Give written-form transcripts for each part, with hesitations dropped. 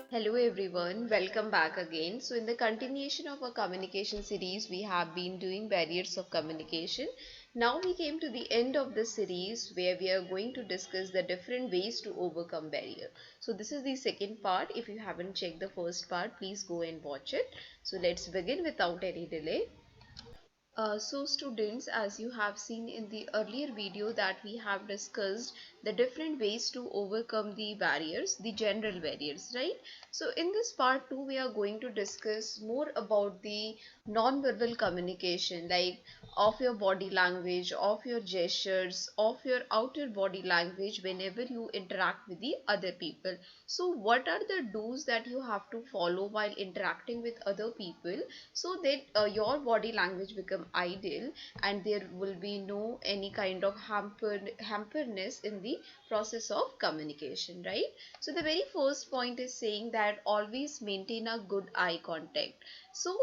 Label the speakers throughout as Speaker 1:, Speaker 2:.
Speaker 1: Hello everyone, welcome back again. So in the continuation of our communication series, we have been doing barriers of communication. Now we came to the end of the series where we are going to discuss the different ways to overcome barrier. So this is the second part. If you haven't checked the first part, please go and watch it. So let's begin without any delay. So students, as you have seen in the earlier video that we have discussed the different ways to overcome the barriers, the general barriers, right? So in this part 2, we are going to discuss more about the non-verbal communication, like of your body language, of your gestures, of your outer body language whenever you interact with the other people. So what are the do's that you have to follow while interacting with other people so that your body language become ideal and there will be no any kind of hamperness in the process of communication, right? So the very first point is saying that always maintain a good eye contact. So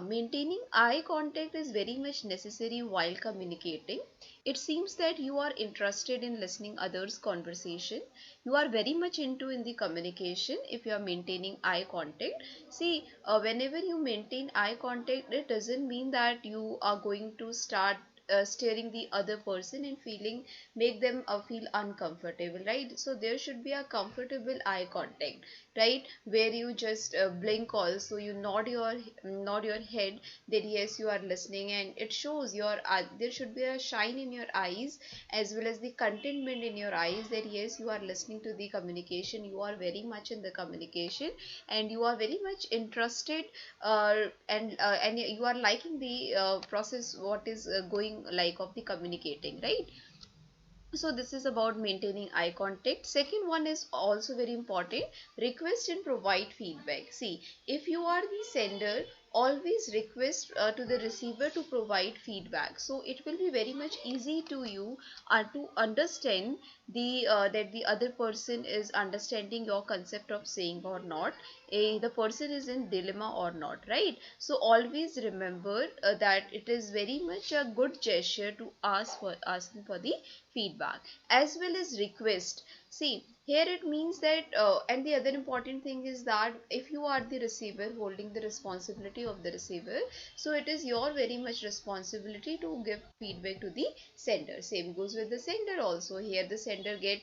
Speaker 1: maintaining eye contact is very much necessary while communicating. It seems that you are interested in listening others conversation, you are very much into in the communication if you are maintaining eye contact. See, whenever you maintain eye contact, it doesn't mean that you are going to start staring the other person and make them feel uncomfortable, right? So there should be a comfortable eye contact, right, where you just blink also, you nod your head that yes you are listening, and it shows your there should be a shine in your eyes as well as the contentment in your eyes that yes you are listening to the communication, you are very much in the communication and you are very much interested, and you are liking the process what is going like of the communicating, right? So this is about maintaining eye contact. Second one is also very important, request and provide feedback. See, if you are the sender, always request to the receiver to provide feedback, so it will be very much easy to you to understand the that the other person is understanding your concept of saying or not, the person is in dilemma or not, right? So always remember that it is very much a good gesture to asking for the feedback as well as request. See, here it means that and the other important thing is that if you are the receiver holding the responsibility of the receiver, so it is your very much responsibility to give feedback to the sender. Same goes with the sender also. Here the sender get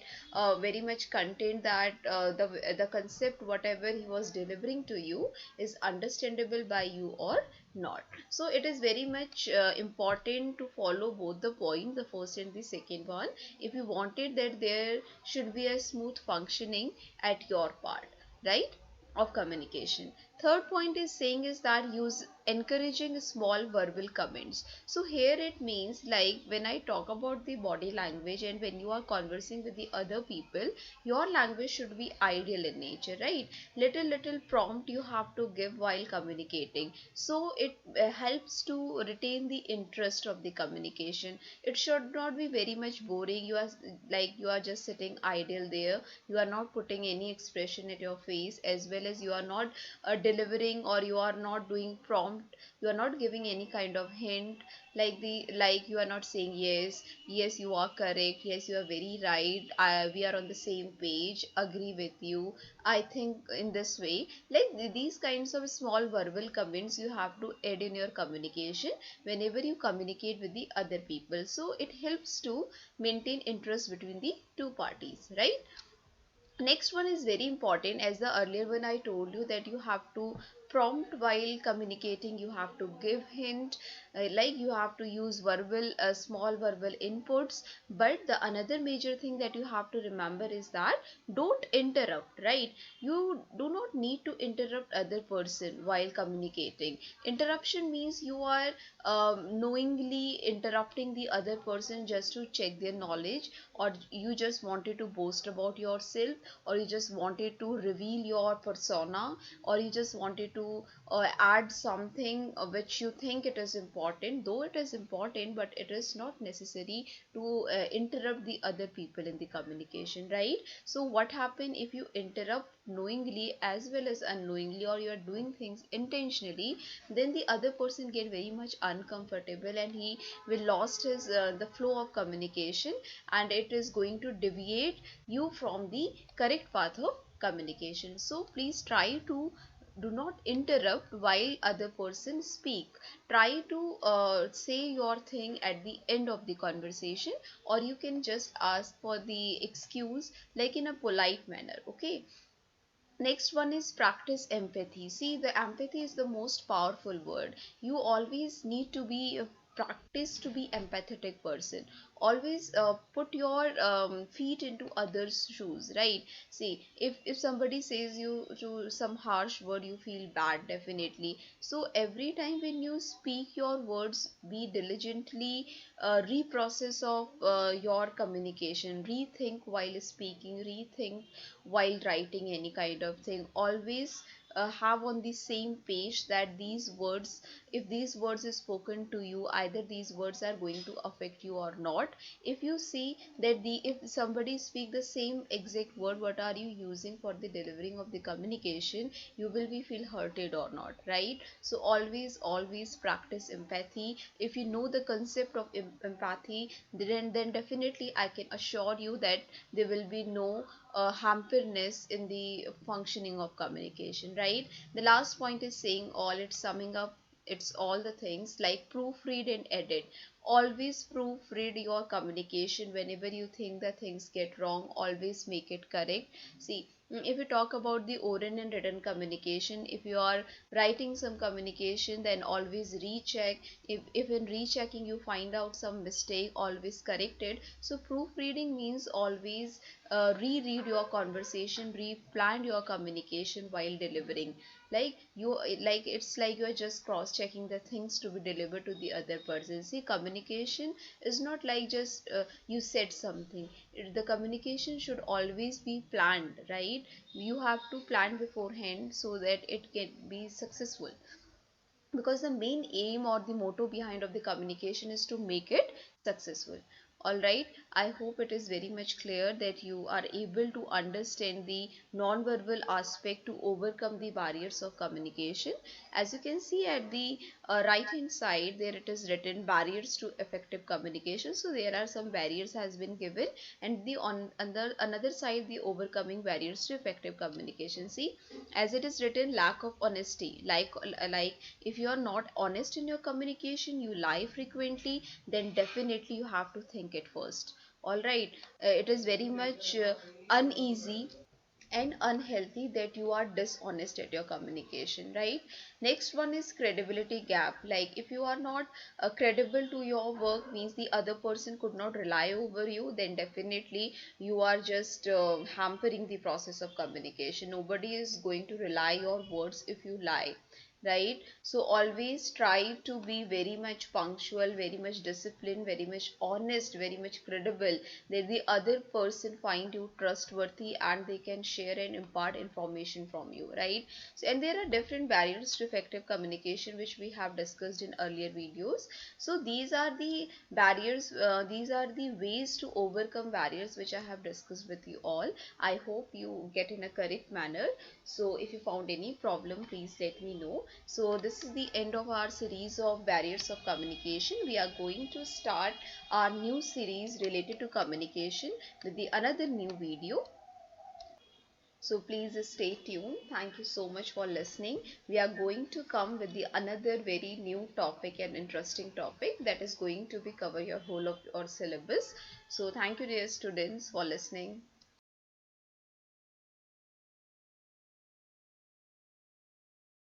Speaker 1: very much content that the concept whatever he was delivering to you is understandable by you or not. So it is very much important to follow both the point, the first and the second one, if you wanted that there should be a smooth functioning at your part, right, of communication. Third point is saying is that use encouraging small verbal comments. So here it means like when I talk about the body language and when you are conversing with the other people, your language should be ideal in nature, right? Little prompt you have to give while communicating, so it helps to retain the interest of the communication. It should not be very much boring. You are like you are just sitting idle there, you are not putting any expression at your face as well as you are not delivering or you are not doing prompt, you are not giving any kind of hint, like you are not saying yes you are correct, yes you are very right, we are on the same page, agree with you, I think in this way, like these kinds of small verbal comments you have to add in your communication whenever you communicate with the other people, so it helps to maintain interest between the two parties, right? Next one is very important, as the earlier one I told you that you have to prompt while communicating, you have to give hint, like you have to use verbal small verbal inputs. But the another major thing that you have to remember is that don't interrupt, right? You do not need to interrupt other person while communicating. Interruption means you are knowingly interrupting the other person just to check their knowledge, or you just wanted to boast about yourself, or you just wanted to reveal your persona, or you just wanted to to add something which you think it is important, though it is important, but it is not necessary to interrupt the other people in the communication, right? So what happen if you interrupt knowingly as well as unknowingly, or you are doing things intentionally, then the other person get very much uncomfortable and he will lost his the flow of communication, and it is going to deviate you from the correct path of communication. So please try to do not interrupt while other person speak. Try to say your thing at the end of the conversation, or you can just ask for the excuse like in a polite manner, okay? Next one is practice empathy. See, the empathy is the most powerful word. You always need to be practice to be empathetic person. Always put your feet into others shoes, right? See, if somebody says you to some harsh word, you feel bad, definitely. So every time when you speak your words, be diligently reprocess of your communication, rethink while speaking, rethink while writing any kind of thing. Always have on the same page that these words, if these words is spoken to you, either these words are going to affect you or not. If you see that the if somebody speak the same exact word, what are you using for the delivering of the communication, you will be feel hurted or not, right? So always practice empathy. If you know the concept of empathy, then definitely I can assure you that there will be no hamperness in the functioning of communication, right? The last point is saying all, it's summing up, it's all the things like proofread and edit. Always proofread your communication. Whenever you think that things get wrong, always make it correct. See, if you talk about the oral and written communication, if you are writing some communication, then always recheck. If in rechecking you find out some mistake, always correct it. So proofreading means always reread your conversation, replan your communication while delivering. Like you, like it's like you are just cross checking the things to be delivered to the other person. See, communication is not like just you said something. The communication should always be planned, right? You have to plan beforehand so that it can be successful, because the main aim or the motto behind of the communication is to make it successful. All right, I hope it is very much clear that you are able to understand the non-verbal aspect to overcome the barriers of communication. As you can see at the right hand side, there it is written barriers to effective communication. So there are some barriers has been given, and the on another side, the overcoming barriers to effective communication. See, as it is written, lack of honesty, like if you are not honest in your communication, you lie frequently, then definitely you have to think it first. All right, it is very much uneasy and unhealthy that you are dishonest at your communication, right? Next one is credibility gap. Like if you are not credible to your work, means the other person could not rely over you, then definitely you are just hampering the process of communication. Nobody is going to rely your words if you lie, right? So always try to be very much punctual, very much disciplined, very much honest, very much credible, that the other person find you trustworthy and they can share and impart information from you, right? So, and there are different barriers to effective communication which we have discussed in earlier videos. So these are the barriers, these are the ways to overcome barriers which I have discussed with you all. I hope you get in a correct manner. So if you found any problem, please let me know. So this is the end of our series of barriers of communication. We are going to start our new series related to communication with the another new video. So please stay tuned. Thank you so much for listening. We are going to come with the another very new topic and interesting topic that is going to be cover your whole of your syllabus. So thank you dear students for listening.